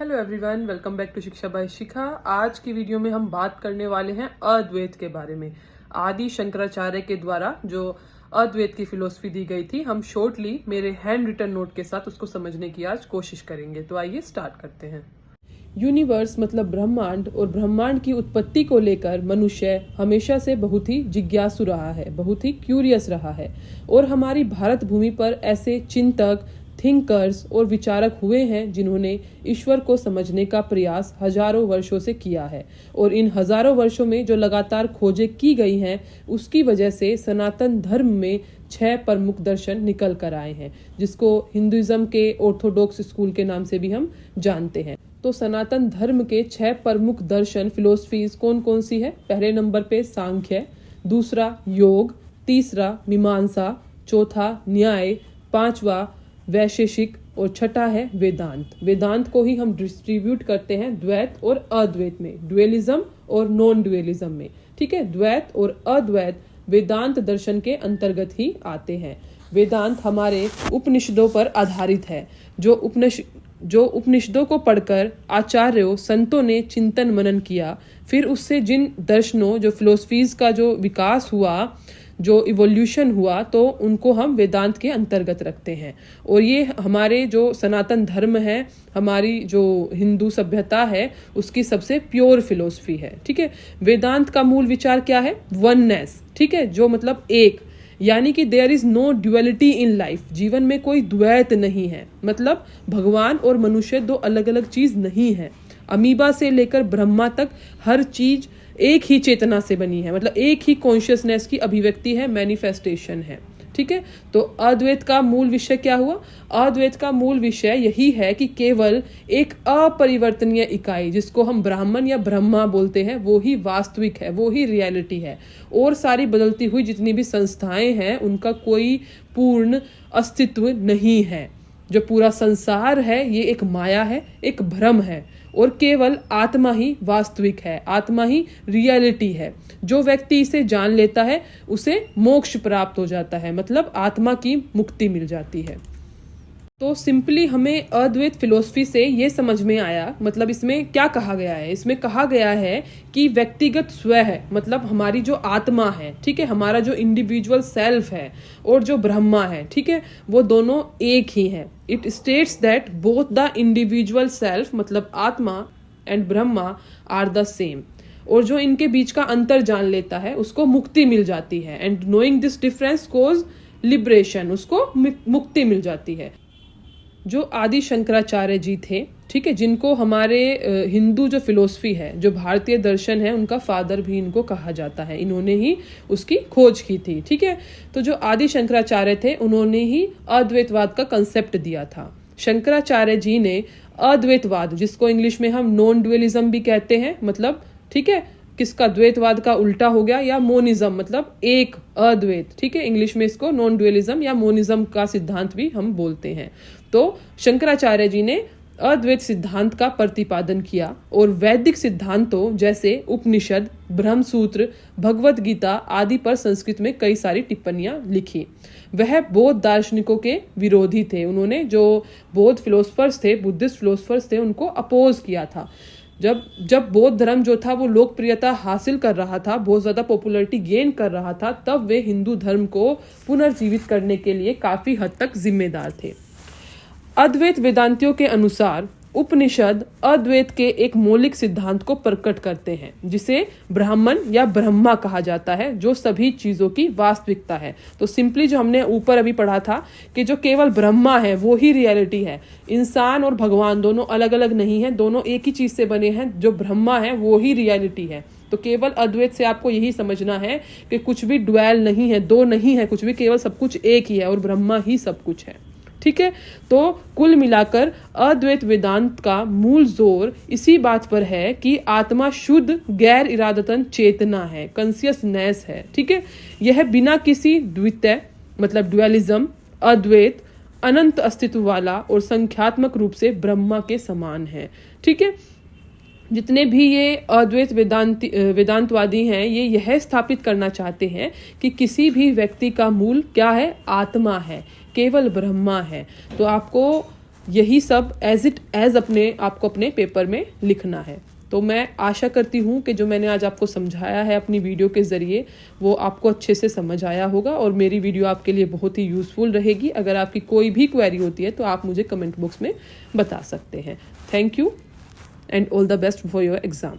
Hello everyone, welcome back to Shiksha by Shikha. आज की video में हम बात करने वाले हैं अद्वैत के बारे में। आदि शंकराचार्य के द्वारा जो अद्वैत की फिलोसफी दी गई थी, हम शॉर्टली मेरे हैंड रिटन नोट के साथ उसको समझने की आज कोशिश करेंगे। तो आइए स्टार्ट करते हैं। यूनिवर्स मतलब ब्रह्मांड और ब्रह्मांड की उत्पत्ति को लेकर मनुष्य हमेशा से बहुत ही जिज्ञासु रहा है, बहुत ही क्यूरियस रहा है। और हमारी भारत भूमि पर ऐसे चिंतक, थिंकर्स और विचारक हुए हैं जिन्होंने ईश्वर को समझने का प्रयास हजारों वर्षों से किया है। और इन हजारों वर्षों में जो लगातार खोजें की गई हैं, उसकी वजह से सनातन धर्म में 6 प्रमुख दर्शन निकल कर आए हैं, जिसको हिंदुइज्म के ऑर्थोडॉक्स स्कूल के नाम से भी हम जानते हैं। तो सनातन धर्म के 6 प्रमुख दर्शन फिलोसफीज कौन कौन सी है? पहले नंबर पे सांख्य, दूसरा योग, तीसरा मीमांसा, चौथा न्याय, पांचवा वैशेषिक और छठा है वेदांत। वेदांत को ही हम डिस्ट्रीब्यूट करते हैं द्वैत और अद्वैत में, ड्युअलिज्म और नॉन ड्युअलिज्म में। ठीक है, द्वैत और अद्वैत वेदांत दर्शन के अंतर्गत ही आते हैं। वेदांत हमारे उपनिषदों पर आधारित है। जो उपनिषदों को पढ़कर आचार्यों संतों ने चिंतन मनन किया, फिर उससे जिन दर्शनों, जो फिलोसफीज का जो विकास हुआ, जो इवोल्यूशन हुआ, तो उनको हम वेदांत के अंतर्गत रखते हैं। और ये हमारे जो सनातन धर्म है, हमारी जो हिंदू सभ्यता है, उसकी सबसे प्योर फिलोसफी है। ठीक है, वेदांत का मूल विचार क्या है? वननेस। ठीक है, जो मतलब एक, यानी कि there is no duality in life. जीवन में कोई द्वैत नहीं है, मतलब भगवान और मनुष्य दो अलग अलग चीज नहीं है। अमीबा से लेकर ब्रह्मा तक हर चीज एक ही चेतना से बनी है, मतलब एक ही कॉन्शियसनेस की अभिव्यक्ति है, मैनिफेस्टेशन है। ठीक है, तो अद्वैत का मूल विषय क्या हुआ? अद्वैत का मूल विषय यही है कि केवल एक अपरिवर्तनीय इकाई, जिसको हम ब्राह्मण या ब्रह्मा बोलते हैं, वो ही वास्तविक है, वो ही रियलिटी है। और सारी बदलती हुई जितनी भी संस्थाएं हैं, उनका कोई पूर्ण अस्तित्व नहीं है। जो पूरा संसार है, ये एक माया है, एक भ्रम है, और केवल आत्मा ही वास्तविक है, आत्मा ही रियलिटी है। जो व्यक्ति इसे जान लेता है, उसे मोक्ष प्राप्त हो जाता है, मतलब आत्मा की मुक्ति मिल जाती है। तो सिंपली हमें अद्वैत फिलोसफी से ये समझ में आया, मतलब इसमें क्या कहा गया है? इसमें कहा गया है कि व्यक्तिगत स्व है, मतलब हमारी जो आत्मा है, ठीक है, हमारा जो इंडिविजुअल सेल्फ है, और जो ब्रह्मा है, ठीक है, वो दोनों एक ही हैं। It states that both the individual self, मतलब आत्मा, and Brahma are the same. और जो इनके बीच का अंतर जान लेता है, उसको मुक्ति मिल जाती है। And knowing this difference cause liberation, उसको मुक्ति मिल जाती है। जो आदि शंकराचार्य जी थे, ठीक है, जिनको हमारे हिंदू जो फिलोसफी है, जो भारतीय दर्शन है, उनका फादर भी इनको कहा जाता है। इन्होंने ही उसकी खोज की थी। ठीक है, तो जो आदि शंकराचार्य थे, उन्होंने ही अद्वैतवाद का कंसेप्ट दिया था। शंकराचार्य जी ने अद्वैतवाद, जिसको इंग्लिश में हम नॉन ड्युअलिज्म भी कहते हैं, मतलब ठीक है, किसका द्वैतवाद का उल्टा हो गया, या मोनिज्म, मतलब एक अद्वैत। ठीक है, इंग्लिश में इसको नॉन ड्युअलिज्म या मोनिज्म का सिद्धांत भी हम बोलते हैं। तो शंकराचार्य जी ने अद्वैत सिद्धांत का प्रतिपादन किया, और वैदिक सिद्धांतों जैसे उपनिषद, ब्रह्मसूत्र, भगवत गीता आदि पर संस्कृत में कई सारी टिप्पणियां लिखी। वह बौद्ध दार्शनिकों के विरोधी थे। उन्होंने जो बौद्ध फिलोसफर्स थे, बुद्धिस्ट फिलोसफर्स थे, उनको अपोज किया था। जब बौद्ध धर्म जो था वो लोकप्रियता हासिल कर रहा था, बहुत ज्यादा पॉपुलैरिटी गेन कर रहा था, तब वे हिंदू धर्म को पुनर्जीवित करने के लिए काफी हद तक जिम्मेदार थे। अद्वैत वेदांतियों के अनुसार उपनिषद अद्वैत के एक मौलिक सिद्धांत को प्रकट करते हैं, जिसे ब्राह्मण या ब्रह्मा कहा जाता है, जो सभी चीजों की वास्तविकता है। तो सिंपली जो हमने ऊपर अभी पढ़ा था कि जो केवल ब्रह्मा है वो ही रियलिटी है। इंसान और भगवान दोनों अलग अलग नहीं है, दोनों एक ही चीज से बने हैं। जो ब्रह्मा है वो ही रियलिटी है। तो केवल अद्वैत से आपको यही समझना है कि कुछ भी ड्वेल नहीं है, दो नहीं है कुछ भी, केवल सब कुछ एक ही है, और ब्रह्मा ही सब कुछ है। ठीक है, तो कुल मिलाकर अद्वैत वेदांत का मूल जोर इसी बात पर है कि आत्मा शुद्ध गैर इरादतन चेतना है, कॉन्शियसनेस है। ठीक है, यह बिना किसी द्वितीय, मतलब ड्युअलिज्म, अद्वैत अनंत अस्तित्व वाला और संख्यात्मक रूप से ब्रह्मा के समान है। ठीक है, जितने भी ये अद्वैत वेदांतवादी हैं, ये यह स्थापित करना चाहते हैं कि किसी भी व्यक्ति का मूल क्या है? आत्मा है, केवल ब्रह्मा है। तो आपको यही सब एज इट एज आपको अपने पेपर में लिखना है। तो मैं आशा करती हूँ कि जो मैंने आज आपको समझाया है अपनी वीडियो के ज़रिए वो आपको अच्छे से समझ आया होगा और मेरी वीडियो आपके लिए बहुत ही यूज़फुल रहेगी। अगर आपकी कोई भी क्वेरी होती है तो आप मुझे कमेंट बॉक्स में बता सकते हैं। Thank you and all the best for your exam.